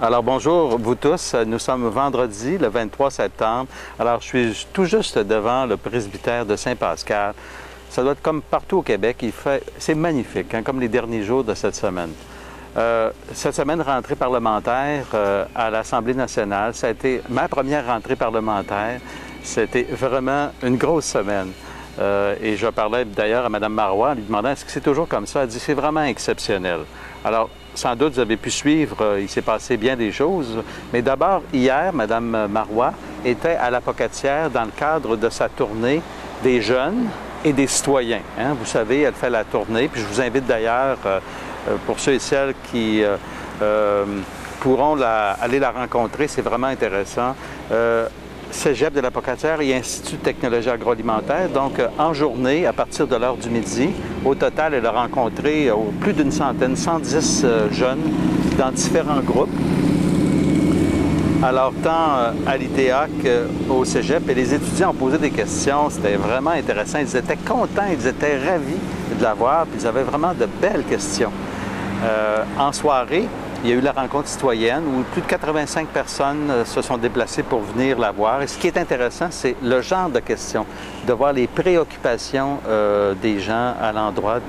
Alors bonjour vous tous, nous sommes vendredi le 23 septembre. Alors je suis tout juste devant le presbytère de Saint-Pascal. Ça doit être comme partout au Québec, c'est magnifique, hein, comme les derniers jours de cette semaine. Cette semaine, rentrée parlementaire à l'Assemblée nationale, ça a été ma première rentrée parlementaire. C'était vraiment une grosse semaine. Et je parlais d'ailleurs à Mme Marois en lui demandant est-ce que c'est toujours comme ça? Elle dit c'est vraiment exceptionnel. Alors, sans doute, vous avez pu suivre, il s'est passé bien des choses. Mais d'abord, hier, Mme Marois était à l'Apocatière dans le cadre de sa tournée des jeunes et des citoyens. Hein? Vous savez, elle fait la tournée, puis je vous invite d'ailleurs, pour ceux et celles qui pourront aller la rencontrer, c'est vraiment intéressant. Cégep de l'Apocatière et Institut de technologie agroalimentaire. Donc, en journée, à partir de l'heure du midi, au total, elle a rencontré plus d'une centaine, 110 jeunes dans différents groupes. Alors, tant à l'ITA qu'au Cégep, et les étudiants ont posé des questions. C'était vraiment intéressant. Ils étaient contents, ils étaient ravis de la voir, puis ils avaient vraiment de belles questions. En soirée, il y a eu la rencontre citoyenne où plus de 85 personnes se sont déplacées pour venir la voir. Et ce qui est intéressant, c'est le genre de questions, de voir les préoccupations des gens à l'endroit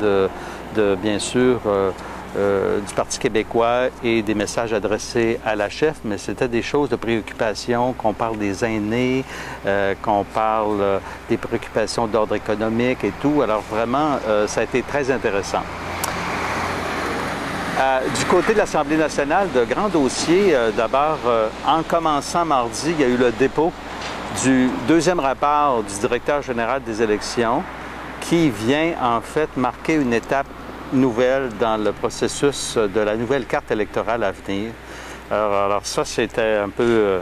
bien sûr, du Parti québécois et des messages adressés à la chef, mais c'était des choses de préoccupation, qu'on parle des aînés, qu'on parle des préoccupations d'ordre économique et tout. Alors vraiment, ça a été très intéressant. Du côté de l'Assemblée nationale, de grands dossiers. D'abord, en commençant mardi, il y a eu le dépôt du deuxième rapport du directeur général des élections qui vient en fait marquer une étape nouvelle dans le processus de la nouvelle carte électorale à venir. Alors ça, c'était un peu...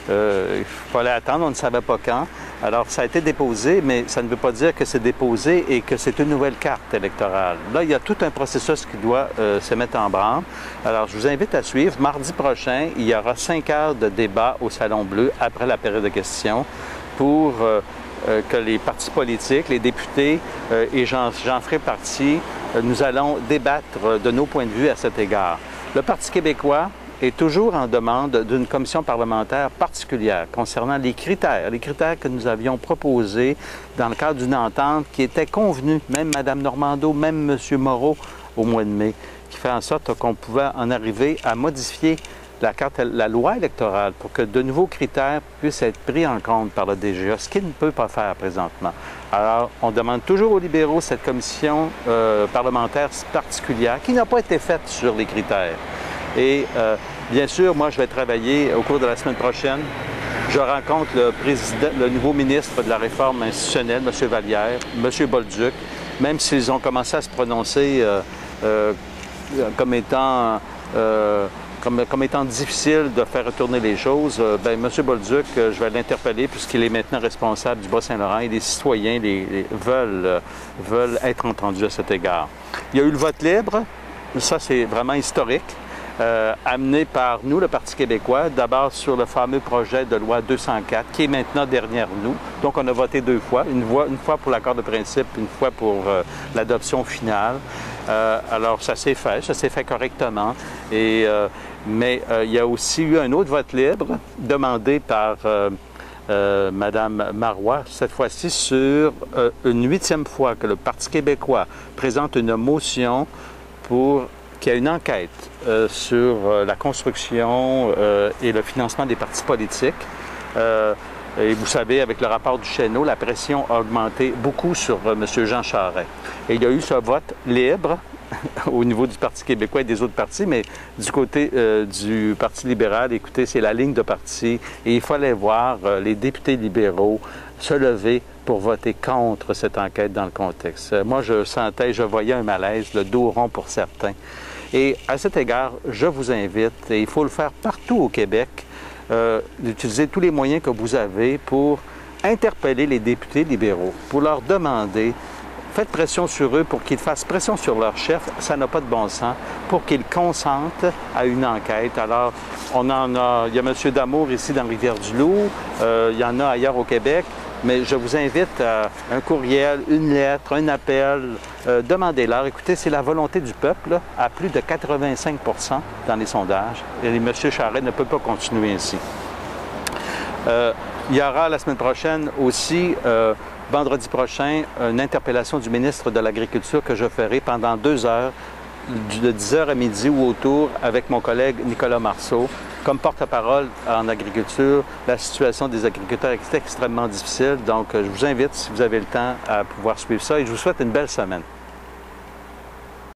il fallait attendre, on ne savait pas quand. Alors, ça a été déposé, mais ça ne veut pas dire que c'est déposé et que c'est une nouvelle carte électorale. Là, il y a tout un processus qui doit se mettre en branle. Alors, je vous invite à suivre. Mardi prochain, il y aura 5 heures de débat au Salon Bleu après la période de questions pour que les partis politiques, les députés, et j'en ferai partie, nous allons débattre de nos points de vue à cet égard. Le Parti québécois est toujours en demande d'une commission parlementaire particulière concernant les critères que nous avions proposés dans le cadre d'une entente qui était convenue, même Mme Normando, même M. Moreau au mois de mai, qui fait en sorte qu'on pouvait en arriver à modifier la loi électorale pour que de nouveaux critères puissent être pris en compte par le DGA, ce qu'il ne peut pas faire présentement. Alors, on demande toujours aux libéraux cette commission parlementaire particulière qui n'a pas été faite sur les critères. Et bien sûr, moi, je vais travailler au cours de la semaine prochaine. Je rencontre le nouveau ministre de la Réforme institutionnelle, M. Vallière, M. Bolduc, même s'ils ont commencé à se prononcer comme étant difficile de faire retourner les choses, M. Bolduc, je vais l'interpeller puisqu'il est maintenant responsable du Bas-Saint-Laurent et les citoyens veulent être entendus à cet égard. Il y a eu le vote libre, ça c'est vraiment historique. Amené par nous, le Parti québécois, d'abord sur le fameux projet de loi 204, qui est maintenant derrière nous. Donc, on a voté 2 fois, une fois pour l'accord de principe, une fois pour l'adoption finale. Alors, ça s'est fait correctement. Mais il y a aussi eu un autre vote libre demandé par Mme Marois, cette fois-ci sur une 8e fois que le Parti québécois présente une motion pour qu'il y ait une enquête sur la construction et le financement des partis politiques. Et vous savez, avec le rapport du Chesneau, la pression a augmenté beaucoup sur M. Jean Charest. Et il y a eu ce vote libre au niveau du Parti québécois et des autres partis, mais du côté du Parti libéral, écoutez, c'est la ligne de parti. Et il fallait voir les députés libéraux se lever pour voter contre cette enquête dans le contexte. Moi, je voyais un malaise, le dos rond pour certains. Et à cet égard, je vous invite, et il faut le faire partout au Québec, d'utiliser tous les moyens que vous avez pour interpeller les députés libéraux, pour leur demander, faites pression sur eux pour qu'ils fassent pression sur leur chef, ça n'a pas de bon sens, pour qu'ils consentent à une enquête. Alors, il y a M. Damour ici dans Rivière-du-Loup, il y en a ailleurs au Québec, mais je vous invite à un courriel, une lettre, un appel, demandez-leur. Écoutez, c'est la volonté du peuple, là, à plus de 85 % dans les sondages. Et M. Charest ne peut pas continuer ainsi. Il y aura la semaine prochaine aussi, vendredi prochain, une interpellation du ministre de l'Agriculture que je ferai pendant 2 heures, de 10h à midi ou autour, avec mon collègue Nicolas Marceau. Comme porte-parole en agriculture, la situation des agriculteurs est extrêmement difficile. Donc, je vous invite, si vous avez le temps, à pouvoir suivre ça et je vous souhaite une belle semaine.